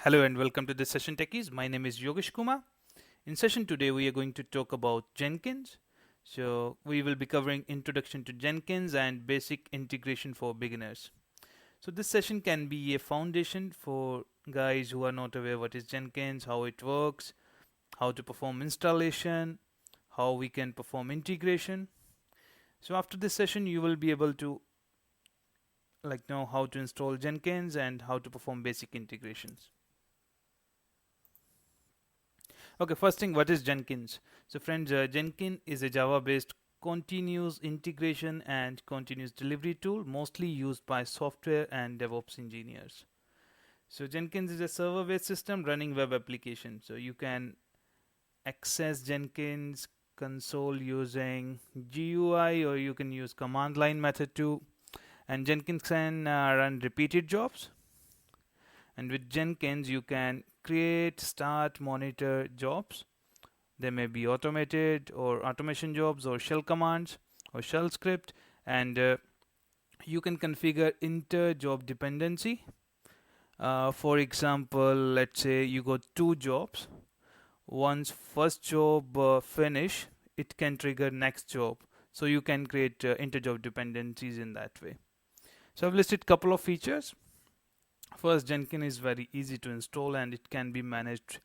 Hello and welcome to this session Techies. My name is Yogesh Kumar. In session today we are going to talk about Jenkins. So we will be covering introduction to Jenkins and basic integration for beginners. So this session can be a foundation for guys who are not aware what is Jenkins, how it works, how to perform installation, how we can perform integration. So after this session you will be able to know how to install Jenkins and how to perform basic integrations. Okay, first thing, what is Jenkins? So friends, Jenkins is a Java-based continuous integration and continuous delivery tool mostly used by software and DevOps engineers. So Jenkins is a server-based system running web applications. So you can access Jenkins console using GUI, or you can use command line method too. And Jenkins can run repeated jobs. And with Jenkins, you can create, start, monitor jobs. They may be automated or automation jobs or shell commands or shell script, and you can configure inter-job dependency. For example, let's say you got two jobs. Once first job finish, it can trigger next job. So you can create inter-job dependencies in that way. So I've listed couple of features. First, Jenkins is very easy to install and it can be managed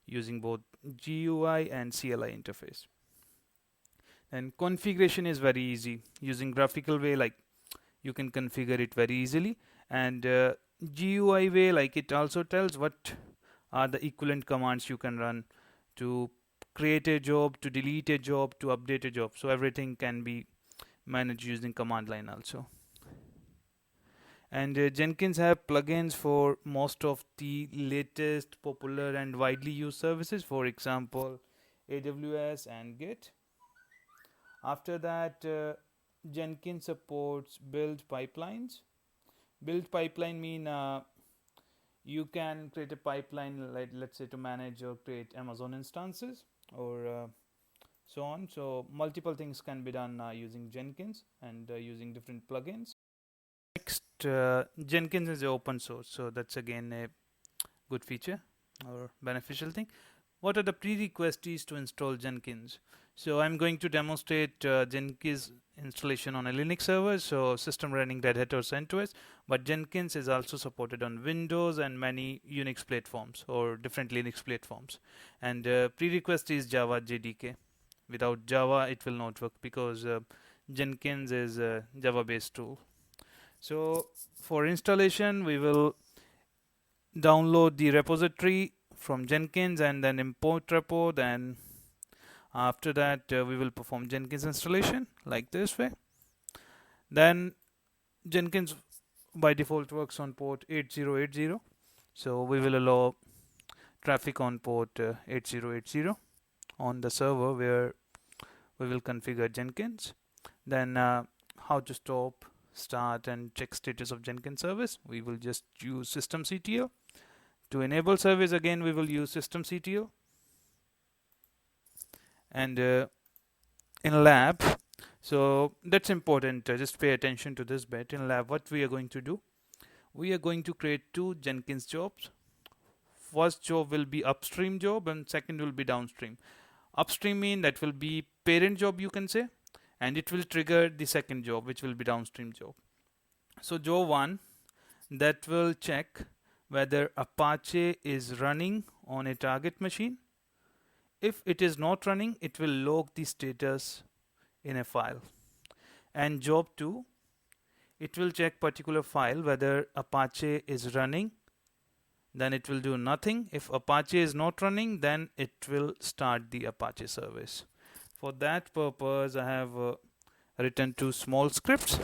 using both GUI and CLI interface. And configuration is very easy using graphical way, like you can configure it very easily, and GUI way, like it also tells what are the equivalent commands you can run to create a job, to delete a job, to update a job. So everything can be managed using command line also. And Jenkins have plugins for most of the latest popular and widely used services, for example AWS and Git. After that, Jenkins supports build pipelines. Build pipeline mean you can create a pipeline, like let's say to manage or create Amazon instances or so on. So multiple things can be done using Jenkins and using different plugins. Next, Jenkins is open source, so that's again a good feature or beneficial thing. What are the prerequisites to install Jenkins? So I'm going to demonstrate Jenkins installation on a Linux server, so system running Red Hat or CentOS, but Jenkins is also supported on Windows and many Unix platforms or different Linux platforms. And prerequisite is Java JDK. Without Java, it will not work because Jenkins is a Java-based tool. So for installation, we will download the repository from Jenkins and then import repo. Then after that, we will perform Jenkins installation like this way. Then Jenkins by default works on port 8080. So we will allow traffic on port 8080 on the server where we will configure Jenkins. Then how to stop, start and check status of Jenkins service. We will just use systemctl. To enable service, again we will use systemctl. And in lab, so that's important, just pay attention to this bit. In lab, what we are going to do, we are going to create two Jenkins jobs. First job will be upstream job and second will be downstream. Upstream mean that will be parent job, you can say, and it will trigger the second job, which will be downstream job. So job 1, that will check whether Apache is running on a target machine. If it is not running, it will log the status in a file. And job 2, it will check particular file whether Apache is running, then it will do nothing. If Apache is not running, then it will start the Apache service. For that purpose, I have written two small scripts.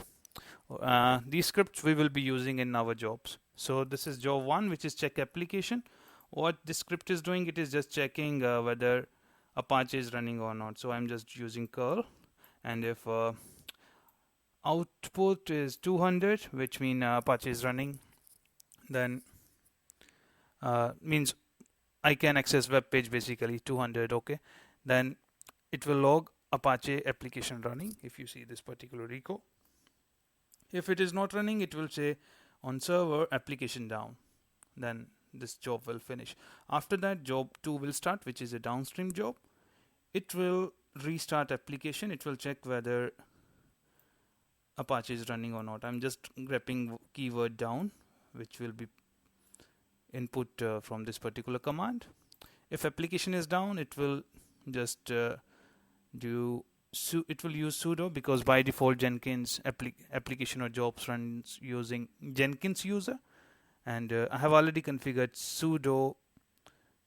These scripts we will be using in our jobs. So this is job 1, which is check application. What this script is doing, it is just checking whether Apache is running or not. So I'm just using curl, and if output is 200, which means Apache is running, then means I can access web page basically 200. Okay, then it will log Apache application running if you see this particular reco. If it is not running, it will say on server application down. Then this job will finish. After that, job 2 will start, which is a downstream job. It will restart application. It will check whether Apache is running or not. I'm just grabbing keyword down, which will be input from this particular command. If application is down, it will just it will use sudo, because by default Jenkins application or jobs runs using Jenkins user, and I have already configured sudo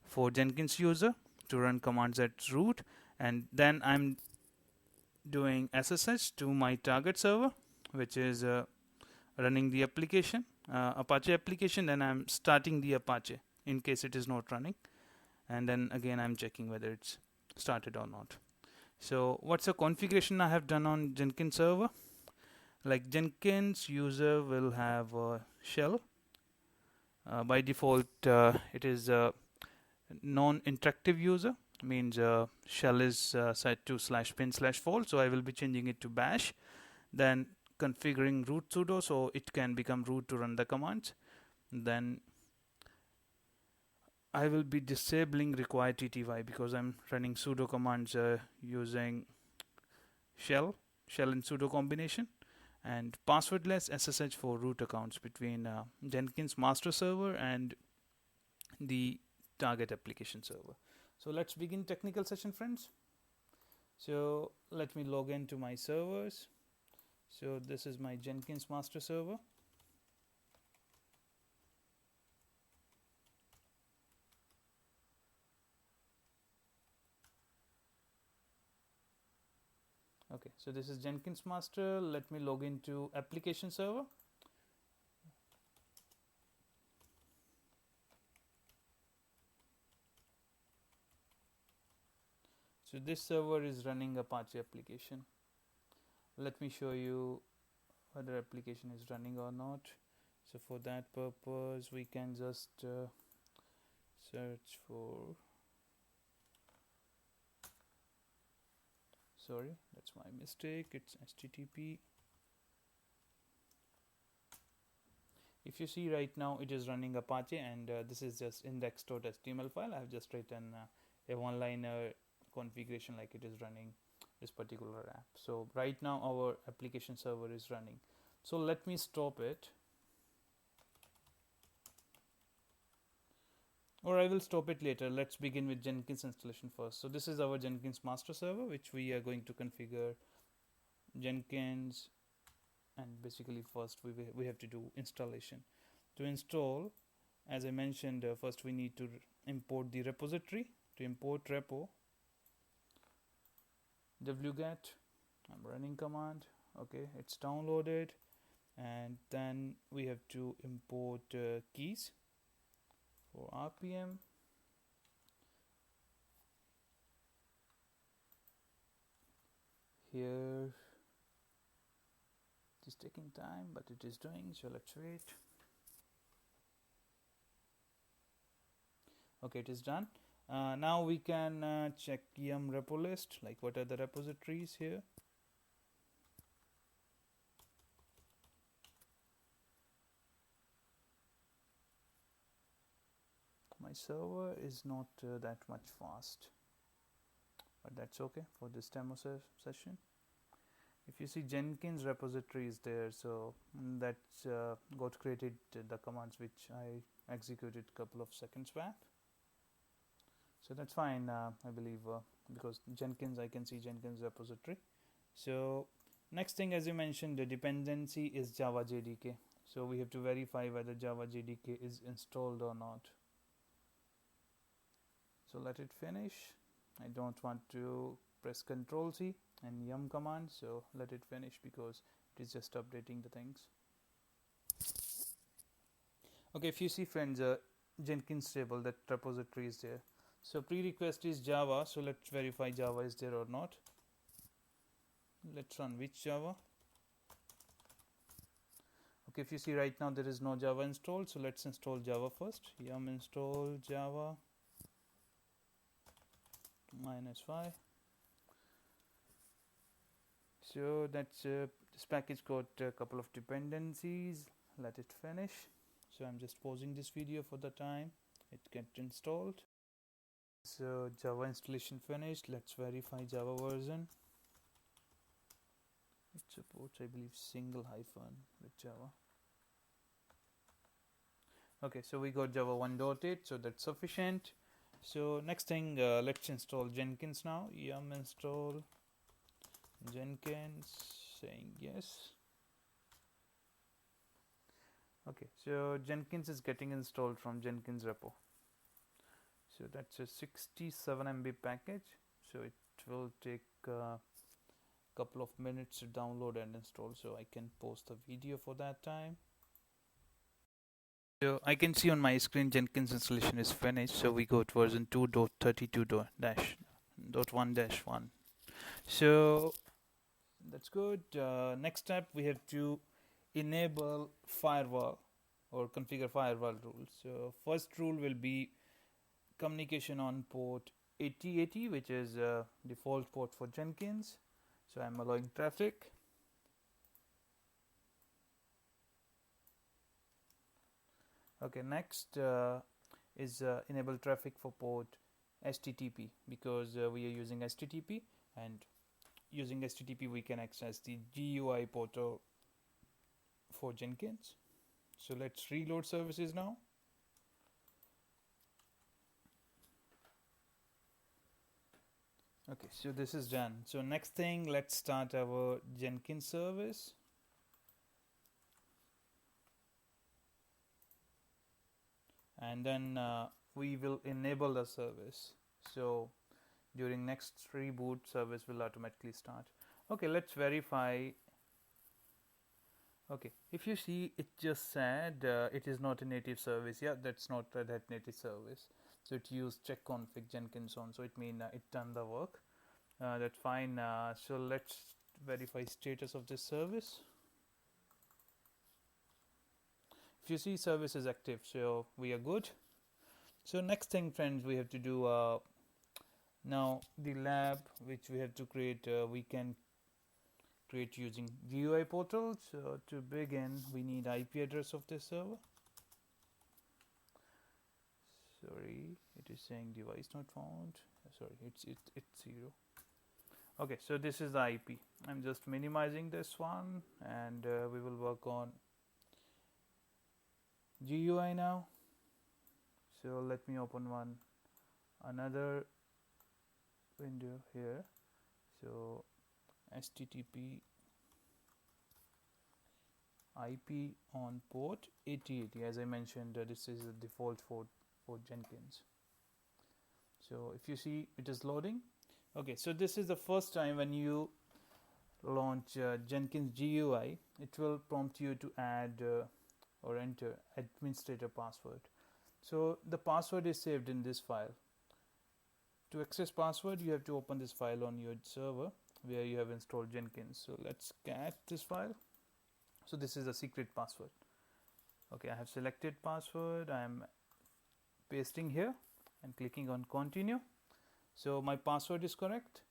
for Jenkins user to run commands at root, and then I'm doing SSH to my target server, which is running the application, Apache application. Then I'm starting the Apache in case it is not running, and then again I'm checking whether it's started or not. So what's the configuration I have done on Jenkins server? Like Jenkins user will have a shell. By default it is a non-interactive user, means shell is set to /bin/fall, so I will be changing it to bash, then configuring root sudo so it can become root to run the commands. Then I will be disabling require tty because I'm running sudo commands using shell and sudo combination, and passwordless SSH for root accounts between Jenkins master server and the target application server. So let's begin technical session, friends. So let me log into my servers. So this is my Jenkins master server. Okay, so this is Jenkins master. Let me log into application server. So this server is running Apache application. Let me show you whether application is running or not. So for that purpose, we can just search for, sorry, that's my mistake, it's HTTP. If you see right now, it is running Apache, and this is just index.html file. I have just written a one-liner configuration like it is running this particular app. So right now our application server is running. So let me stop it, or I will stop it later. Let's begin with Jenkins installation first. So this is our Jenkins master server, which we are going to configure Jenkins, and basically first we have to do installation. To install, as I mentioned, first we need to import the repository. To import repo, wget I'm running command. Okay, it's downloaded, and then we have to import keys for RPM. Here it is taking time, but it is doing, so let's wait. Okay, it is done. Now we can check yum repo list, like what are the repositories here. My server is not that much fast, but that's okay for this demo session. If you see, Jenkins repository is there, so that's got created the commands which I executed a couple of seconds back. So that's fine, I believe, because Jenkins, I can see Jenkins repository. So next thing, as you mentioned, the dependency is Java JDK. So we have to verify whether Java JDK is installed or not. So let it finish. I don't want to press Ctrl C and yum command, so let it finish because it is just updating the things. Okay, if you see, friends, Jenkins table, that repository is there. So pre-request is Java, so let's verify Java is there or not. Let's run which Java. Okay, if you see right now there is no Java installed, so let's install Java first. Yum install Java -5. So that's this package got a couple of dependencies. Let it finish. So I'm just pausing this video for the time it gets installed. So Java installation finished. Let's verify Java version. It supports, I believe, single hyphen with Java. Okay, so we got Java 1.8, so that's sufficient. So next thing, let's install Jenkins now. Yum install Jenkins, saying yes. Okay, so Jenkins is getting installed from Jenkins repo. So that's a 67 MB package. So it will take a couple of minutes to download and install. So I can post a video for that time. So I can see on my screen Jenkins installation is finished. So we got version 2.32.1-1. So that's good. Next step, we have to enable firewall or configure firewall rules. So first rule will be communication on port 8080, which is default port for Jenkins. So I'm allowing traffic. Okay, next is enable traffic for port HTTP, because we are using HTTP, and using HTTP we can access the GUI portal for Jenkins. So let's reload services now. Okay, so this is done. So next thing, let's start our Jenkins service. And then we will enable the service. So during next reboot, service will automatically start. Okay, let's verify. Okay, if you see, it just said it is not a native service. Yeah, that's not Red Hat native service. So it used check config Jenkins on. So it means it done the work. That's fine. So let's verify status of this service. If you see, service is active, so we are good. So next thing, friends, we have to do now the lab which we have to create. We can create using GUI portal. So to begin, we need IP address of this server. Sorry, it is saying device not found. Sorry, it's 0. Okay, so this is the IP. I'm just minimizing this one, and we will work on GUI now. So let me open another window here. So HTTP IP on port 8080. As I mentioned, this is the default for Jenkins. So if you see, it is loading. Okay, so this is the first time when you launch Jenkins GUI, it will prompt you to add or enter administrator password. So the password is saved in this file. To access password, you have to open this file on your server where you have installed Jenkins. So let's cat this file. So this is a secret password. Okay, I have selected password. I am pasting here and clicking on continue. So my password is correct.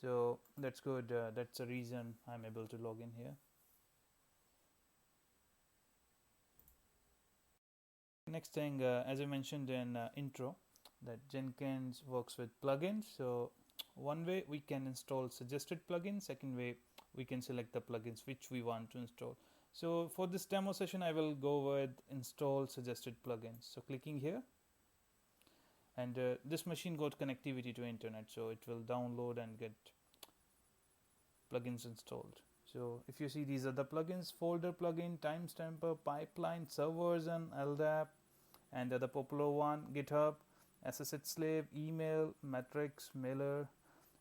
So that's good. That's the reason I'm able to log in here. Next thing, as I mentioned in intro, that Jenkins works with plugins. So one way we can install suggested plugins. Second way, we can select the plugins which we want to install. So for this demo session, I will go with install suggested plugins. So clicking here, and this machine got connectivity to internet, so it will download and get plugins installed. So if you see, these are the plugins: folder plugin, timestamper, pipeline, servers, and LDAP, and the popular one, GitHub, SSH slave, email, metrics, mailer,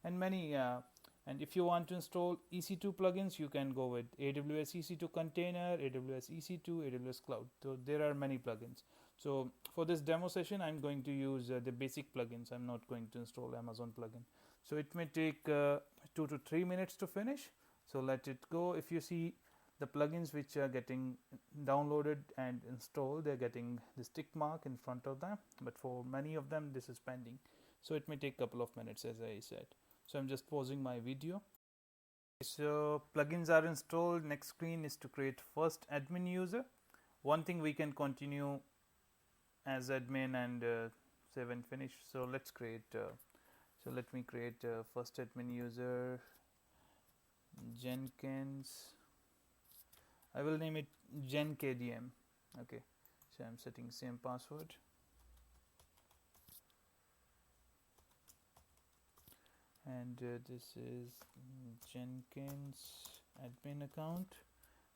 and many. And if you want to install EC2 plugins, you can go with AWS EC2 container, AWS EC2, AWS cloud. So there are many plugins. So for this demo session, I'm going to use the basic plugins. I'm not going to install Amazon plugin. So it may take 2 to 3 minutes to finish. So let it go. If you see, the plugins which are getting downloaded and installed, they're getting the tick mark in front of them. But for many of them, this is pending. So it may take a couple of minutes, as I said. So I'm just pausing my video. So plugins are installed. Next screen is to create first admin user. one thing we can continue as admin and save and finish. So let's create so let me create first admin user Jenkins. I will name it GenKDM. Okay, so I'm setting same password. And this is Jenkins admin account,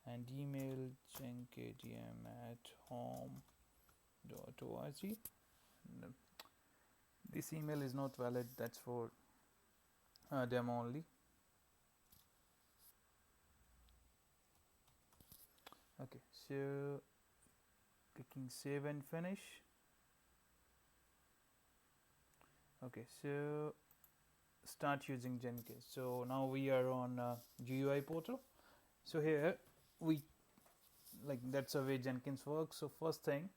and email jenkdm@home.org. No, this email is not valid, that's for demo only. Okay, so clicking save and finish. Okay, so start using Jenkins. So now we are on GUI portal. So here we that's the way Jenkins works. So first thing,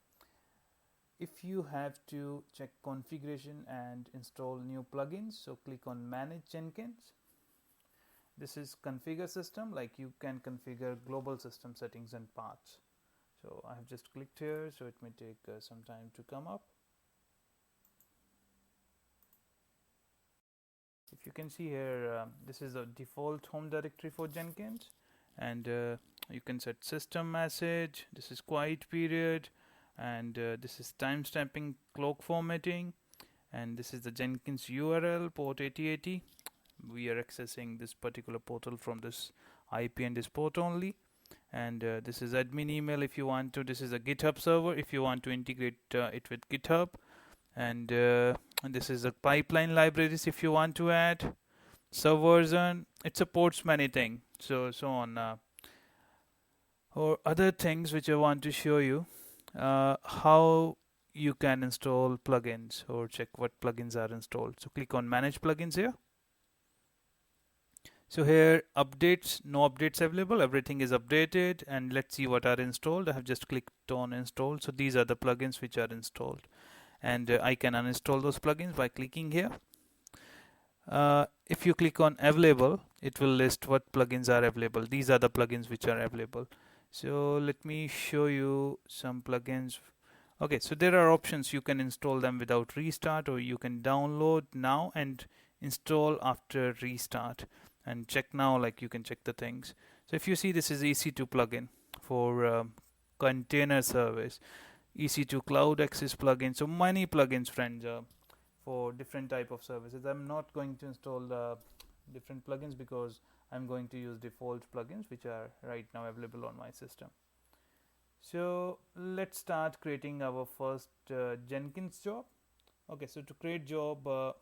if you have to check configuration and install new plugins, so click on manage Jenkins. This is configure system, like you can configure global system settings and paths. So I have just clicked here, so it may take some time to come up. If you can see here, this is the default home directory for Jenkins, and you can set system message, this is quiet period, and this is timestamping clock formatting, and this is the Jenkins URL port 8080. We are accessing this particular portal from this IP and this port only, and this is admin email if you want to. This is a GitHub server if you want to integrate it with GitHub, and this is a pipeline libraries if you want to add subversion. It supports many things, so on or other things which I want to show you how you can install plugins or check what plugins are installed. So click on manage plugins here. So here updates, no updates available, everything is updated, and let's see what are installed. I have just clicked on install. So these are the plugins which are installed, and I can uninstall those plugins by clicking here. If you click on available, it will list what plugins are available. These are the plugins which are available. So let me show you some plugins. Okay, so there are options. You can install them without restart, or you can download now and install after restart, and check now, like you can check the things. So if you see, this is EC2 plugin for container service, EC2 cloud access plugin. So many plugins, friends, for different type of services. I'm not going to install the different plugins because I'm going to use default plugins which are right now available on my system. So let's start creating our first Jenkins job. Okay, so to create job, I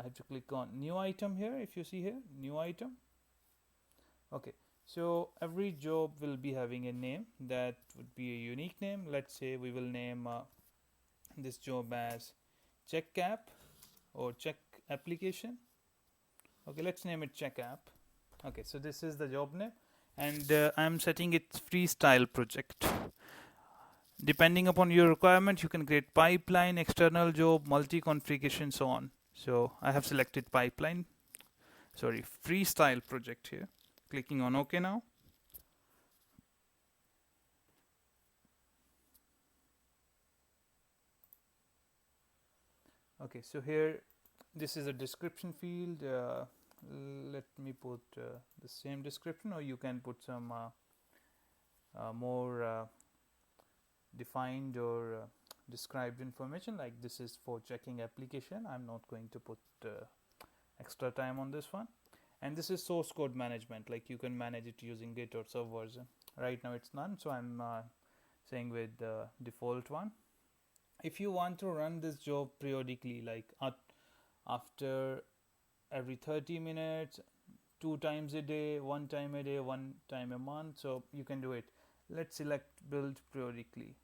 have to click on new item here. If you see here, new item. Okay, so every job will be having a name that would be a unique name. Let's say we will name this job as check app or check application. Okay, let's name it check app. Okay, so this is the job name, and I'm setting it freestyle project. Depending upon your requirement, you can create pipeline, external job, multi-configuration, so on. So I have selected freestyle project here. Clicking on OK now. Okay, so here this is a description field. Let me put the same description, or you can put some more defined or described information, like this is for checking application. I'm not going to put extra time on this one. And this is source code management, like you can manage it using Git or Subversion. Right now it's none, so I'm saying with the default one. If you want to run this job periodically, like after every 30 minutes, 2 times a day, 1 time a day, 1 time a month, so you can do it. Let's select build periodically.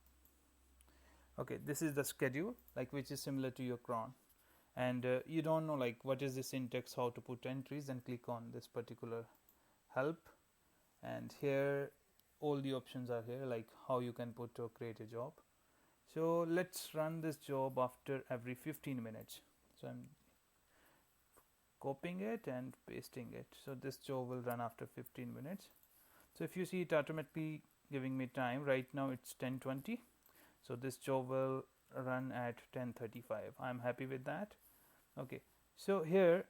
Okay, this is the schedule, like which is similar to your cron, and you don't know like what is the syntax, how to put entries, then click on this particular help, and here all the options are here, like how you can put or create a job. So let's run this job after every 15 minutes. So I'm copying it and pasting it. So this job will run after 15 minutes. So if you see, it automatically giving me time. Right now it's 10:20, so this job will run at 10:35. I'm happy with that. Okay, so here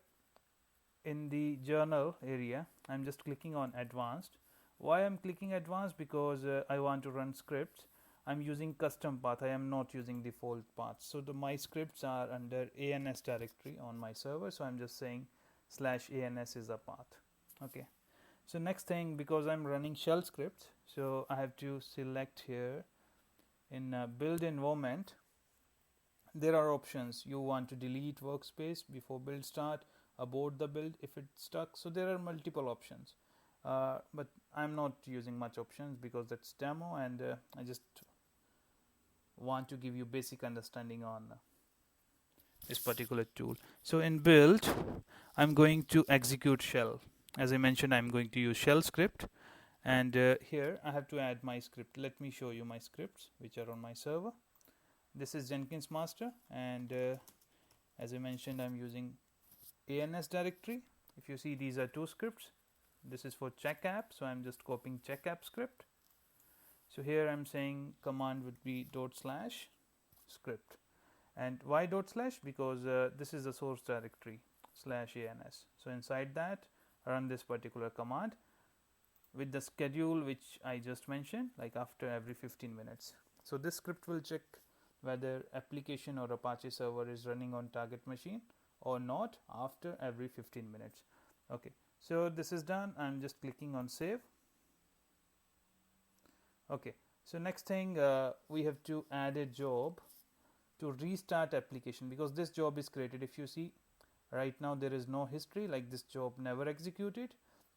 in the journal area, I'm just clicking on advanced. Why I'm clicking advanced? Because I want to run scripts. I'm using custom path. I am not using default path. So my scripts are under ANS directory on my server. So I'm just saying /ANS is a path. Okay. So next thing, because I'm running shell scripts, so I have to select here in build environment. There are options. You want to delete workspace before build start, abort the build if it's stuck. So there are multiple options, but I'm not using much options because that's demo, and I just want to give you basic understanding on this particular tool. So in build, I'm going to execute shell. As I mentioned, I'm going to use shell script, and here I have to add my script. Let me show you my scripts which are on my server. This is Jenkins master, and as I mentioned, I'm using ANS directory. If you see, these are two scripts. This is for check app, so I'm just copying check app script. So here I'm saying command would be /script, and why /? Because this is the source directory /ANS. So inside that, run this particular command with the schedule which I just mentioned, like after every 15 minutes. So this script will check whether application or Apache server is running on target machine or not after every 15 minutes. Okay, so this is done. I'm just clicking on save. Okay, so next thing, we have to add a job to restart application, because this job is created. If you see right now, there is no history, like this job never executed.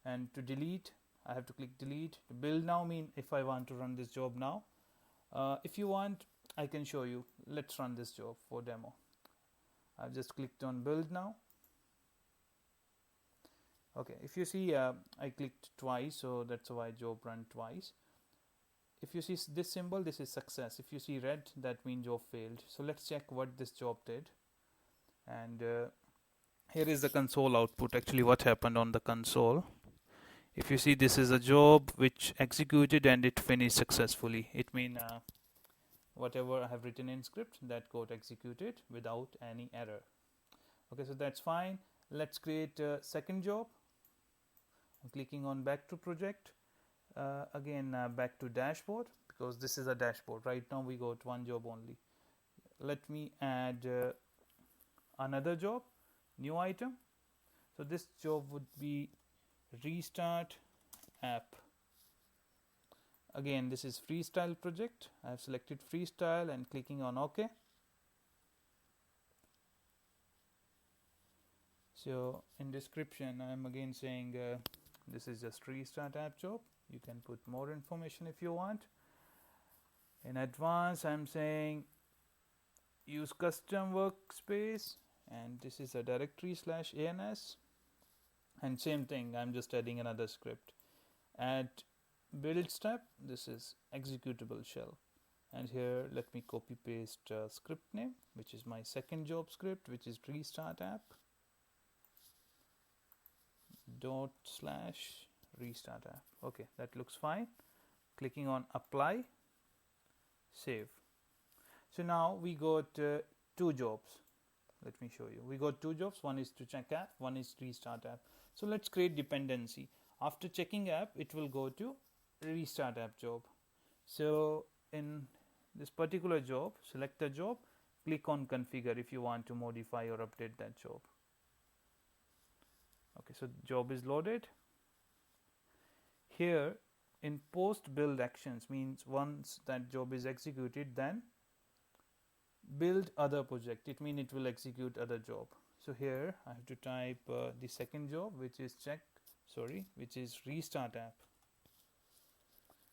And to delete, I have to click delete. To build now mean if I want to run this job now. If you want, I can show you. Let's run this job for demo. I've just clicked on build now. Okay, if you see, I clicked twice, so that's why job run twice. If you see this symbol, this is success. If you see red, that means job failed. So let's check what this job did. And here is the console output, actually what happened on the console. If you see, this is a job which executed and it finished successfully. It means whatever I have written in script, that got executed without any error. Okay, so that's fine. Let's create a second job. I'm clicking on back to project. Again, back to dashboard, because this is a dashboard. Right now we got one job only. Let me add another job, new item. So this job would be restart app. Again, this is freestyle project. I have selected freestyle and clicking on OK. So in description, I am again saying this is just restart app job. You can put more information if you want. In advance, I'm saying use custom workspace, and this is a directory /ANS. And same thing, I'm just adding another script. At build step, this is executable shell. And here, let me copy paste script name, which is my second job script, which is restart app /restart app. Okay, that looks fine. Clicking on apply, save. So now we got two jobs. Let me show you. We got two jobs. One is to check app, one is restart app. So let's create dependency. After checking app, it will go to restart app job. So in this particular job, select the job, click on configure if you want to modify or update that job. Okay, so job is loaded. Here in post build actions means once that job is executed, then build other project. It means it will execute other job. So here I have to type the second job, which is which is restart app.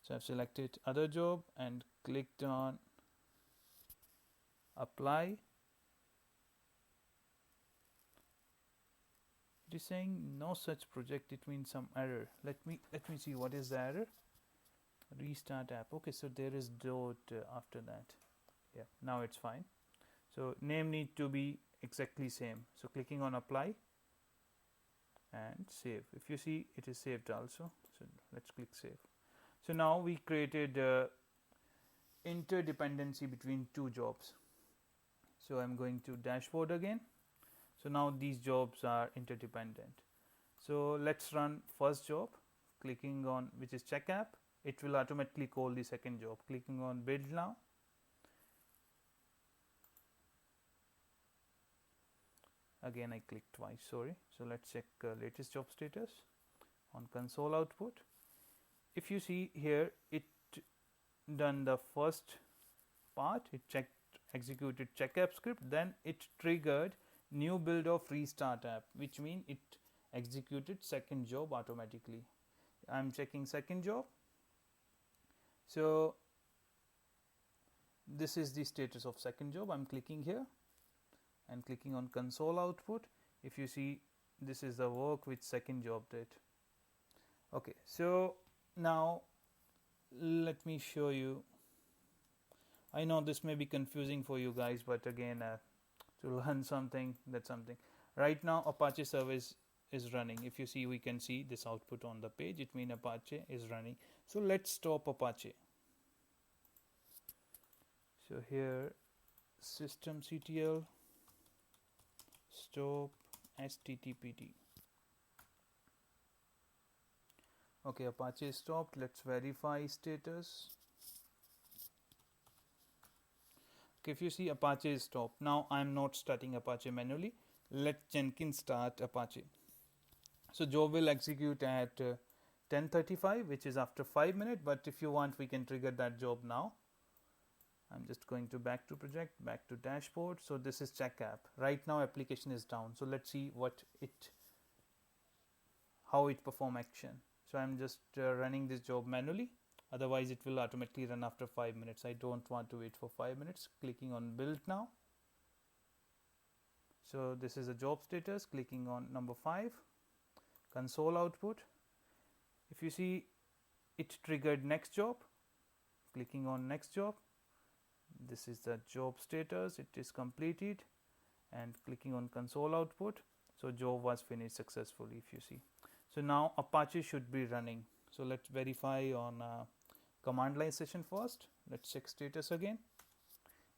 So I've selected other job and clicked on apply. It is saying no such project. It means some error. Let me see what is the error. Restart app. Okay, so there is dot after that. Yeah, now it's fine. So name need to be exactly same. So clicking on apply and save. If you see, it is saved also. So let's click save. So now we created interdependency between two jobs. So I'm going to dashboard again. So now these jobs are interdependent. So let's run first job, clicking on which is check app. It will automatically call the second job. Clicking on build now. Again I clicked twice, sorry. So let's check latest job status on console output. If you see here, it done the first part, it checked executed check app script, then it triggered new build of restart app, which means it executed second job automatically. I'm checking second job. So this is the status of second job. I'm clicking here and clicking on console output. If you see, this is the work which second job did. Okay, so now let me show you. I know this may be confusing for you guys, but again, to learn something, that's something. Right now Apache service is running. If you see, we can see this output on the page. It means Apache is running. So let's stop Apache. So here systemctl stop httpd. Okay, Apache is stopped. Let's verify status. Okay, if you see, Apache is stopped. Now I'm not starting Apache manually. Let Jenkins start Apache. So job will execute at 10:35, which is after 5 minutes, but if you want, we can trigger that job now. I'm just going to back to project, back to dashboard. So this is check app. Right now application is down. So let's see how it perform action. So I'm just running this job manually. Otherwise it will automatically run after 5 minutes. I don't want to wait for 5 minutes. Clicking on build now. So this is a job status. Clicking on number 5, console output. If you see, it triggered next job. Clicking on next job. This is the job status. It is completed, and clicking on console output. So job was finished successfully, if you see. So now Apache should be running. So let's verify on command line session first. Let's check status again.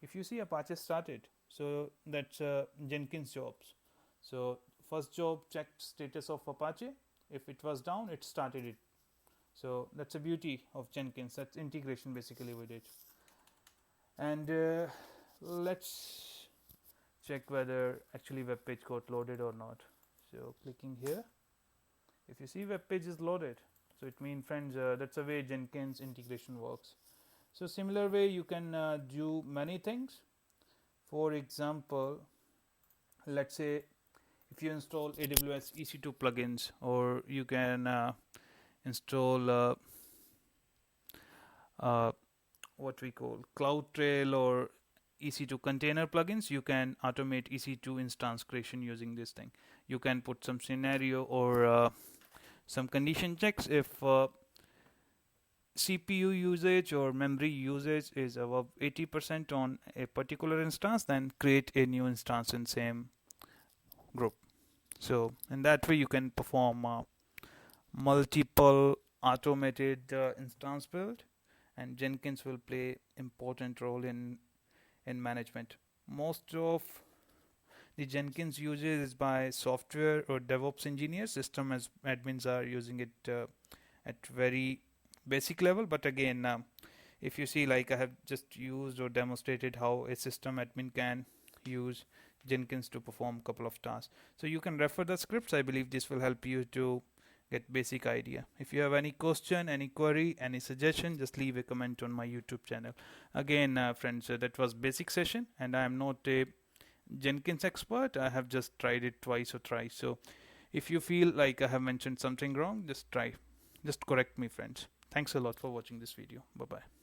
If you see, Apache started. So that's Jenkins jobs. So first job checked status of Apache. If it was down, it started it. So that's the beauty of Jenkins. That's integration basically with it. And let's check whether actually web page got loaded or not. So clicking here, if you see, web page is loaded. So it means, friends, that's the way Jenkins integration works. So similar way you can do many things. For example, let's say if you install AWS EC2 plugins, or you can install what we call CloudTrail or EC2 container plugins, you can automate EC2 instance creation using this thing. You can put some scenario or some condition checks. If CPU usage or memory usage is above 80% on a particular instance, then create a new instance in same group. So in that way you can perform multiple automated instance build, and Jenkins will play important role in management. Most of the Jenkins usage is by software or DevOps engineers. System as admins are using it at very basic level. But again, if you see, like I have just used or demonstrated how a system admin can use Jenkins to perform a couple of tasks. So you can refer the scripts. I believe this will help you to get basic idea. If you have any question, any query, any suggestion, just leave a comment on my YouTube channel. Again, friends, that was basic session, and I am not a Jenkins expert. I have just tried it twice or thrice. So if you feel like I have mentioned something wrong, just correct me, friends. Thanks a lot for watching this video. Bye bye.